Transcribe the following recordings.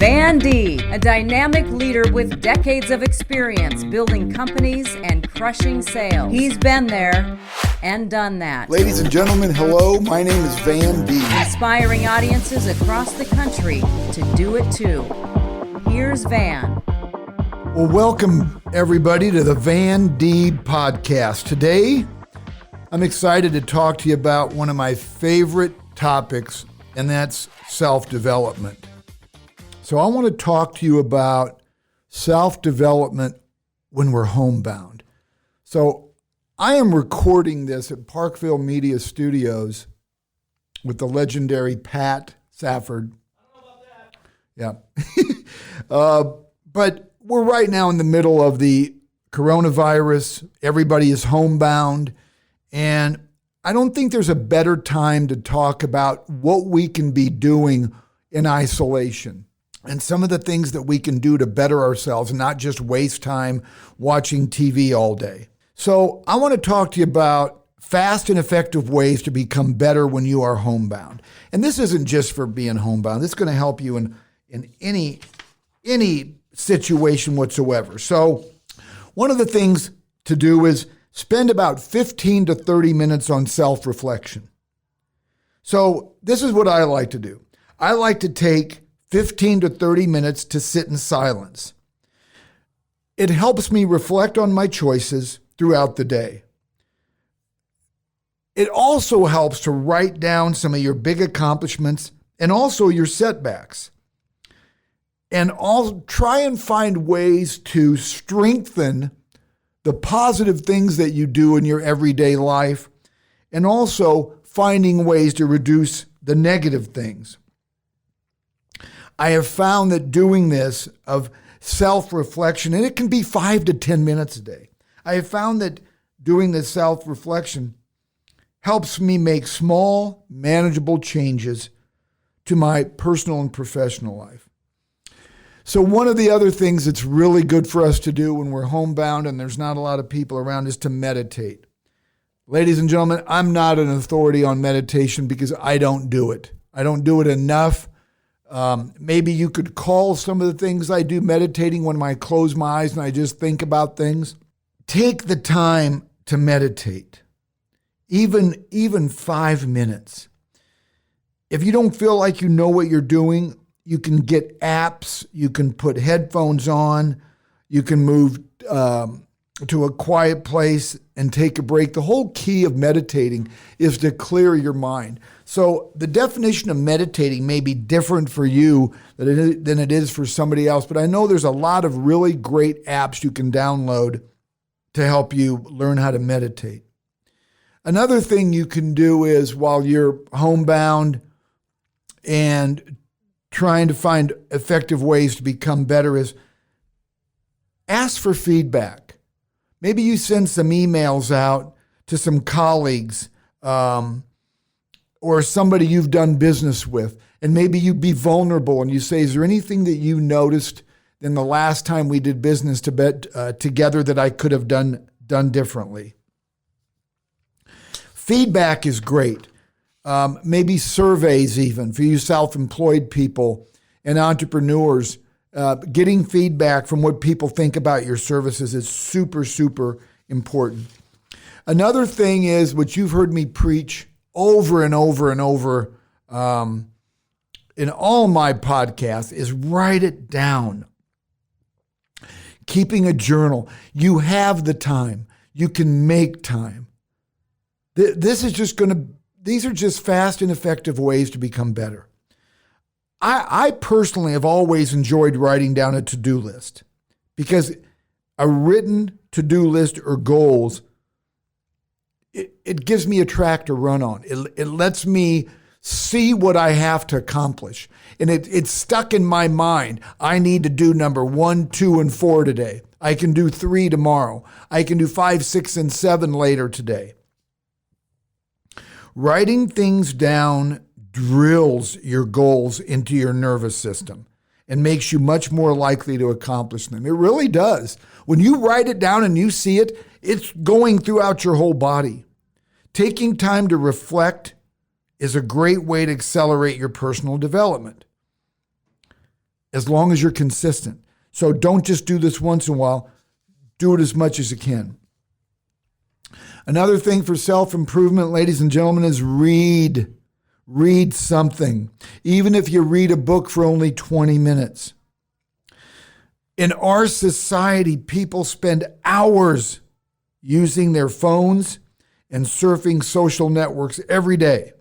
Van D, a dynamic leader with decades of experience building companies and crushing sales. He's been there and done that. Ladies and gentlemen, hello. My name is Van D. Inspiring audiences across the country to do it too. Here's Van. Well, welcome everybody to the Van D podcast. Today, I'm excited to talk to you about one of my favorite topics, and that's self-development. So I want to talk to you about self-development when we're homebound. So I am recording this at Parkville Media Studios with the legendary Pat Safford. I don't know about that. Yeah. But we're right now in the middle of the coronavirus. Everybody is homebound. And I don't think there's a better time to talk about what we can be doing in isolation and some of the things that we can do to better ourselves, not just waste time watching TV all day. So I want to talk to you about fast and effective ways to become better when you are homebound. And this isn't just for being homebound. This is going to help you in any situation whatsoever. So one of the things to do is spend about 15 to 30 minutes on self-reflection. So this is what I like to do. I like to take 15 to 30 minutes to sit in silence. It helps me reflect on my choices throughout the day. It also helps to write down some of your big accomplishments and also your setbacks. And I'll try and find ways to strengthen the positive things that you do in your everyday life, and also finding ways to reduce the negative things. I have found that doing this of self-reflection, and it can be 5 to 10 minutes a day, I have found that doing this self-reflection helps me make small, manageable changes to my personal and professional life. So one of the other things that's really good for us to do when we're homebound and there's not a lot of people around is to meditate. Ladies and gentlemen, I'm not an authority on meditation because I don't do it. I don't do it enough. Maybe you could call some of the things I do meditating when I close my eyes and I just think about things. Take the time to meditate, even 5 minutes. If you don't feel like you know what you're doing, you can get apps, you can put headphones on, you can move to a quiet place and take a break. The whole key of meditating is to clear your mind. So the definition of meditating may be different for you than it is for somebody else, but I know there's a lot of really great apps you can download to help you learn how to meditate. Another thing you can do is while you're homebound and trying to find effective ways to become better is ask for feedback. Maybe you send some emails out to some colleagues or somebody you've done business with, and maybe you be vulnerable and you say, is there anything that you noticed in the last time we did business together that I could have done differently? Feedback is great. Maybe surveys even for you self-employed people and entrepreneurs. Getting feedback from what people think about your services is super, super important. Another thing is what you've heard me preach over and over and over in all my podcasts is write it down. Keeping a journal. You have the time. You can make time. These are just fast and effective ways to become better. I personally have always enjoyed writing down a to-do list because a written to-do list or goals, it gives me a track to run on. It lets me see what I have to accomplish. And it's stuck in my mind. I need to do number 1, 2, and 4 today. I can do 3 tomorrow. I can do 5, 6, and 7 later today. Writing things down drills your goals into your nervous system and makes you much more likely to accomplish them. It really does. When you write it down and you see it, it's going throughout your whole body. Taking time to reflect is a great way to accelerate your personal development. as long as you're consistent. So don't just do this once in a while. Do it as much as you can. Another thing for self-improvement, ladies and gentlemen, is read. Read something. Even if you read a book for only 20 minutes. In our society, people spend hours using their phones and surfing social networks every day.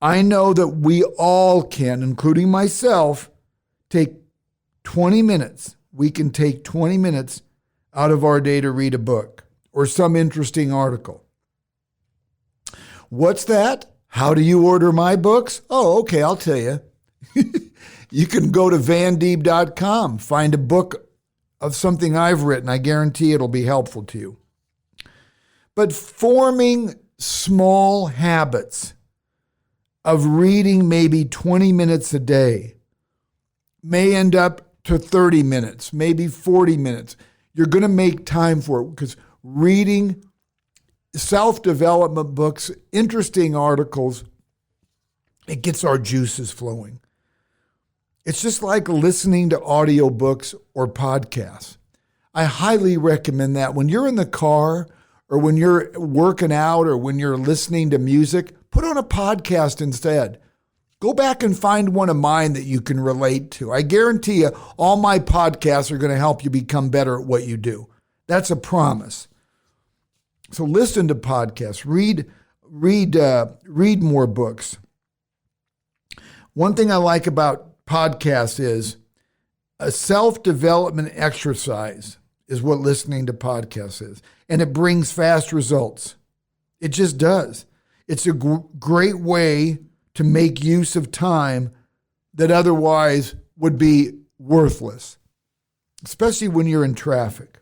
I know that we all can, including myself, take 20 minutes. We can take 20 minutes out of our day to read a book or some interesting article. What's that? How do you order my books? Oh, okay, I'll tell you. You can go to vandeeb.com, find a book of something I've written. I guarantee it'll be helpful to you. But forming small habits of reading maybe 20 minutes a day may end up to 30 minutes, maybe 40 minutes. You're going to make time for it because reading self-development books, interesting articles, it gets our juices flowing. It's just like listening to audiobooks or podcasts. I highly recommend that. When you're in the car or when you're working out or when you're listening to music, put on a podcast instead. Go back and find one of mine that you can relate to. I guarantee you all my podcasts are going to help you become better at what you do. That's a promise. So listen to podcasts, read more books. One thing I like about podcasts is a self-development exercise is what listening to podcasts is. And it brings fast results. It just does. It's a great way to make use of time that otherwise would be worthless, especially when you're in traffic.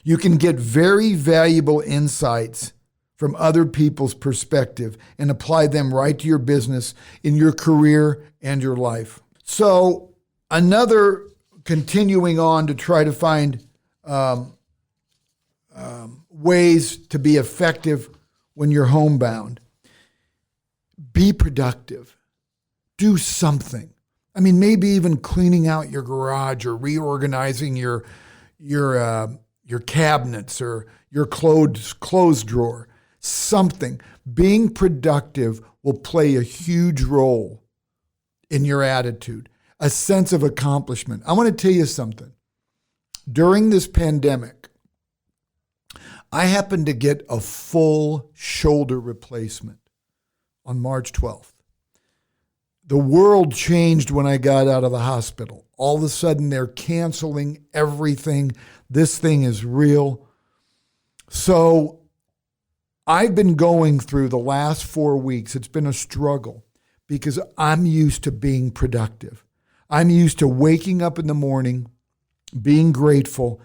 You can get very valuable insights from other people's perspective and apply them right to your business, in your career, and your life. So another, continuing on to try to find ways to be effective when you're homebound. Be productive. Do something. I mean, maybe even cleaning out your garage or reorganizing your cabinets or your clothes drawer. Something. Being productive will play a huge role in your attitude, a sense of accomplishment. I want to tell you something. During this pandemic, I happened to get a full shoulder replacement on March 12th. The world changed when I got out of the hospital. All of a sudden, they're canceling everything. This thing is real. So I've been going through the last 4 weeks. It's been a struggle because I'm used to being productive. I'm used to waking up in the morning, being grateful,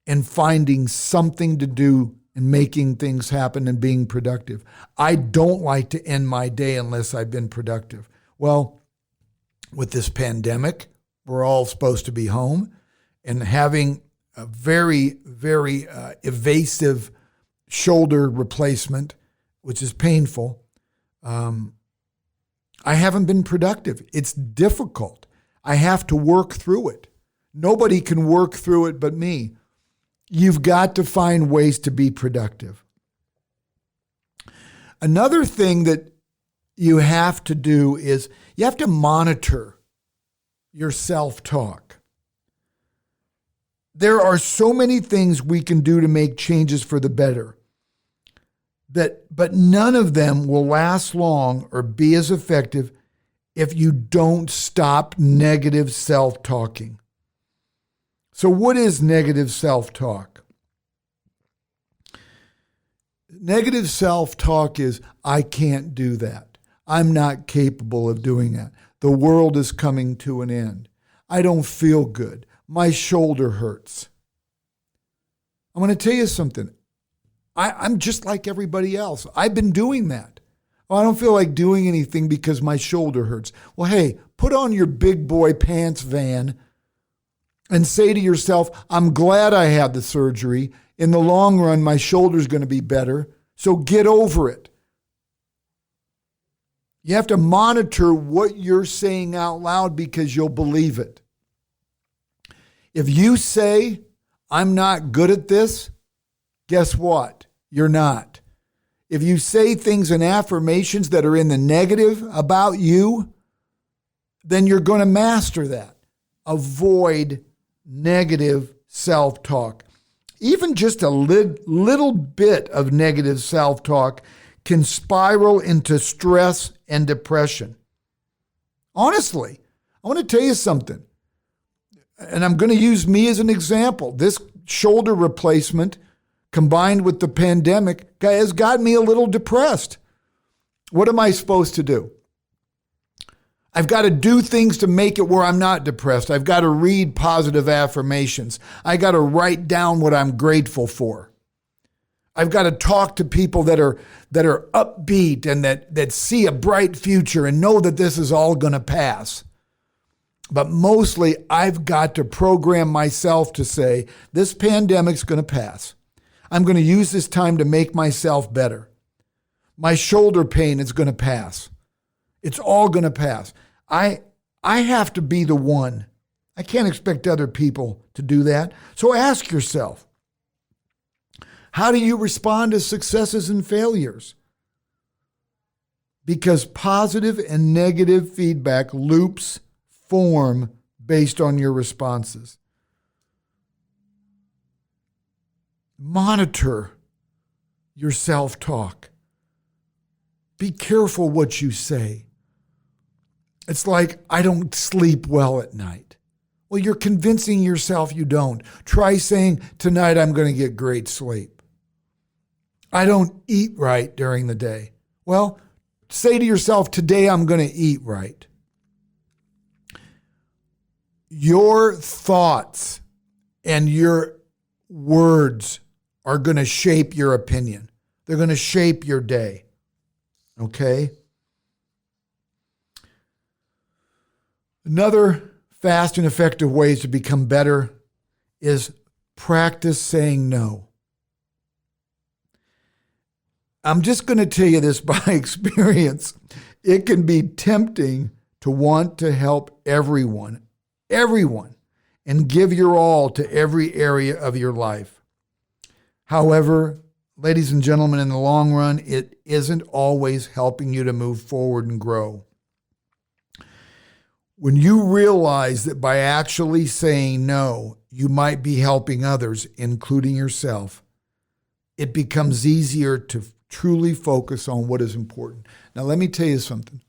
and finding something to do and making things happen and being productive. I don't like to end my day unless I've been productive. Well, with this pandemic, we're all supposed to be home, and having a very, very evasive shoulder replacement, which is painful, I haven't been productive. It's difficult. I have to work through it. Nobody can work through it but me. You've got to find ways to be productive. Another thing that you have to do is you have to monitor your self-talk. There are so many things we can do to make changes for the better, but none of them will last long or be as effective if you don't stop negative self-talking. So what is negative self-talk? Negative self-talk is, I can't do that. I'm not capable of doing that. The world is coming to an end. I don't feel good. My shoulder hurts. I'm going to tell you something. I'm just like everybody else. I've been doing that. Oh, I don't feel like doing anything because my shoulder hurts. Well, hey, put on your big boy pants, Van, and say to yourself, I'm glad I had the surgery. In the long run, my shoulder's going to be better. So get over it. You have to monitor what you're saying out loud because you'll believe it. If you say, I'm not good at this, guess what? You're not. If you say things and affirmations that are in the negative about you, then you're going to master that. Avoid negative self-talk. Even just a little bit of negative self-talk can spiral into stress and depression. Honestly, I want to tell you something, and I'm going to use me as an example. This shoulder replacement combined with the pandemic has got me a little depressed. What am I supposed to do? I've got to do things to make it where I'm not depressed. I've got to read positive affirmations. I got to write down what I'm grateful for. I've got to talk to people that are upbeat and that see a bright future and know that this is all going to pass. But mostly, I've got to program myself to say, this pandemic's going to pass. I'm going to use this time to make myself better. My shoulder pain is going to pass. It's all going to pass. I have to be the one. I can't expect other people to do that. So ask yourself, how do you respond to successes and failures? Because positive and negative feedback loops form based on your responses. Monitor your self-talk. Be careful what you say. It's like, I don't sleep well at night. Well, you're convincing yourself you don't. Try saying, tonight I'm going to get great sleep. I don't eat right during the day. Well, say to yourself, today I'm going to eat right. Your thoughts and your words are going to shape your opinion. They're going to shape your day. Okay? Another fast and effective ways to become better is practice saying no. I'm just going to tell you this by experience. It can be tempting to want to help everyone, and give your all to every area of your life. However, ladies and gentlemen, in the long run, it isn't always helping you to move forward and grow. When you realize that by actually saying no, you might be helping others, including yourself, it becomes easier to truly focus on what is important. Now, let me tell you something.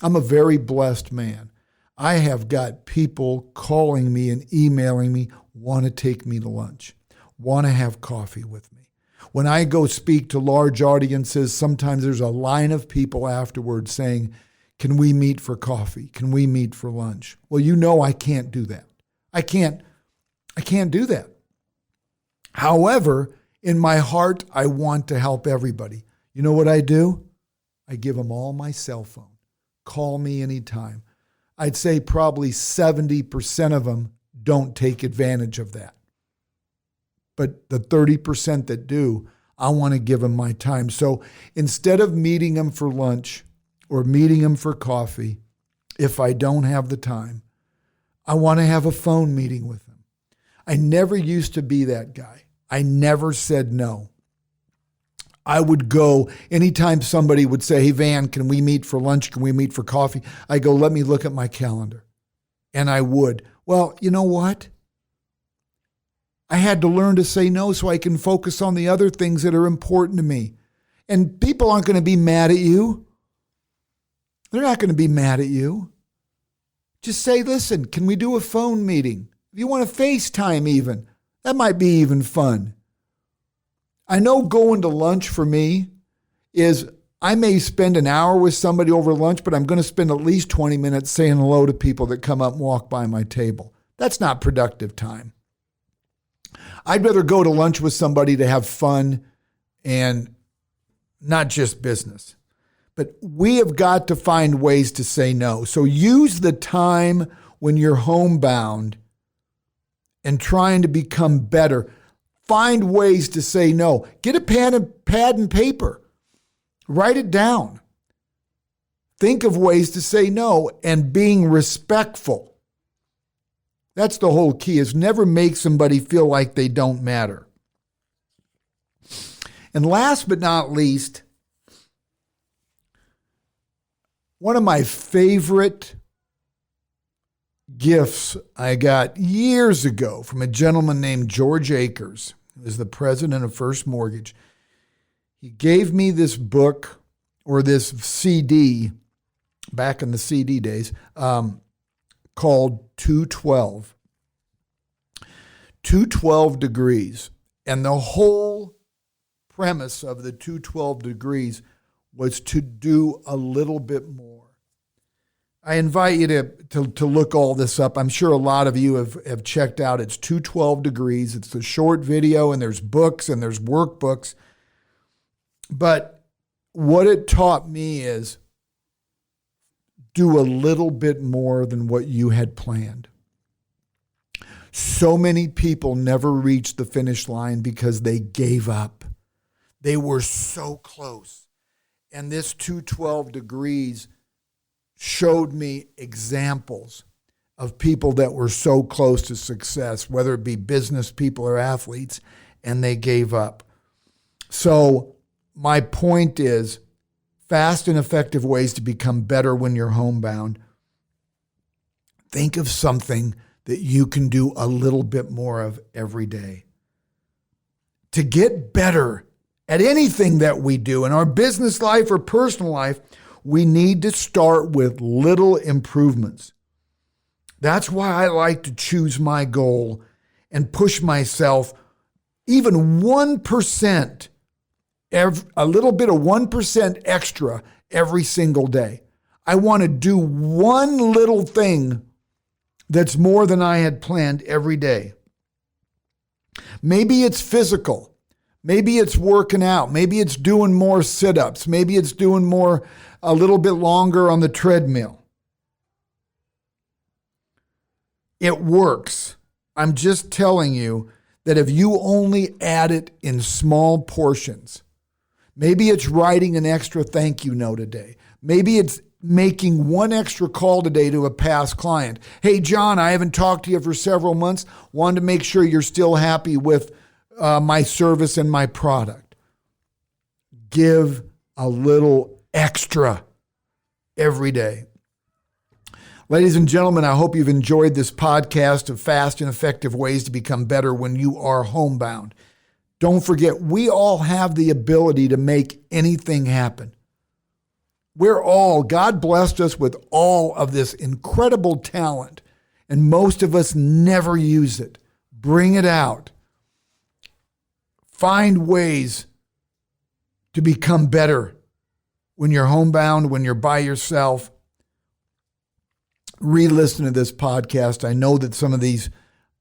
I'm a very blessed man. I have got people calling me and emailing me, want to take me to lunch, want to have coffee with me. When I go speak to large audiences, sometimes there's a line of people afterwards saying, can we meet for coffee? Can we meet for lunch? Well, you know I can't do that. I can't do that. However, in my heart, I want to help everybody. You know what I do? I give them all my cell phone. Call me anytime. I'd say probably 70% of them don't take advantage of that. But the 30% that do, I want to give them my time. So instead of meeting them for lunch or meeting them for coffee, if I don't have the time, I want to have a phone meeting with them. I never used to be that guy. I never said no. I would go anytime somebody would say, hey, Van, can we meet for lunch? Can we meet for coffee? I go, let me look at my calendar. And I would. Well, you know what? I had to learn to say no so I can focus on the other things that are important to me. And people aren't going to be mad at you. They're not going to be mad at you. Just say, listen, can we do a phone meeting? If you want to FaceTime even, that might be even fun. I know going to lunch for me is I may spend an hour with somebody over lunch, but I'm going to spend at least 20 minutes saying hello to people that come up and walk by my table. That's not productive time. I'd rather go to lunch with somebody to have fun and not just business. But we have got to find ways to say no. So use the time when you're homebound and trying to become better. Find ways to say no. Get a pad and paper. Write it down. Think of ways to say no and being respectful. That's the whole key, is never make somebody feel like they don't matter. And last but not least, one of my favorite gifts I got years ago from a gentleman named George Akers, who is the president of First Mortgage. He gave me this book, or this CD, back in the CD days, called 212. 212 Degrees. And the whole premise of the 212 Degrees was to do a little bit more. I invite you to look all this up. I'm sure a lot of you have checked out. It's 212 Degrees. It's a short video, and there's books and there's workbooks. But what it taught me is do a little bit more than what you had planned. So many people never reached the finish line because they gave up. They were so close. And this 212 Degrees showed me examples of people that were so close to success, whether it be business people or athletes, and they gave up. So my point is, fast and effective ways to become better when you're homebound. Think of something that you can do a little bit more of every day. To get better at anything that we do in our business life or personal life, we need to start with little improvements. That's why I like to choose my goal and push myself even 1%, a little bit of 1% extra every single day. I want to do one little thing that's more than I had planned every day. Maybe it's physical. Maybe it's working out. Maybe it's doing more sit-ups. Maybe it's doing a little bit longer on the treadmill. It works. I'm just telling you that if you only add it in small portions, maybe it's writing an extra thank you note a day. Maybe it's making one extra call today to a past client. Hey, John, I haven't talked to you for several months. Wanted to make sure you're still happy with my service and my product. Give a little extra every day. Ladies and gentlemen, I hope you've enjoyed this podcast of fast and effective ways to become better when you are homebound. Don't forget, we all have the ability to make anything happen. God blessed us with all of this incredible talent, and most of us never use it. Bring it out. Find ways to become better when you're homebound, when you're by yourself. Re-listen to this podcast. I know that some of these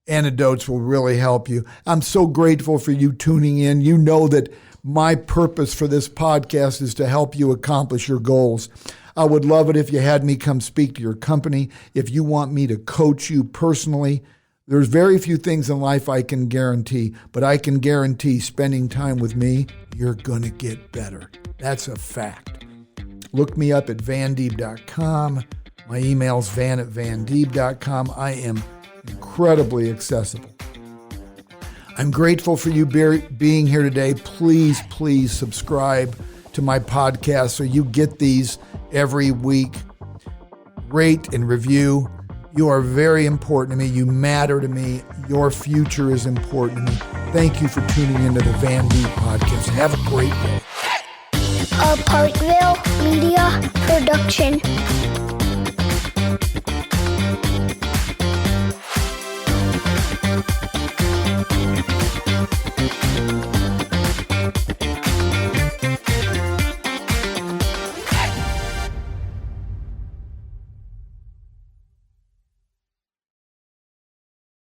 anecdotes will really help you. I'm so grateful for you tuning in. You know that my purpose for this podcast is to help you accomplish your goals. I would love it if you had me come speak to your company. If you want me to coach you personally, there's very few things in life I can guarantee, but I can guarantee spending time with me, you're going to get better. That's a fact. Look me up at vandeeb.com. My email's van@vandeeb.com. I am incredibly accessible. I'm grateful for you being here today. Please, please subscribe to my podcast so you get these every week. Rate and review. You are very important to me. You matter to me. Your future is important to me. Thank you for tuning into the Van Deeb Podcast. Have a great day. A Parkville Media Production.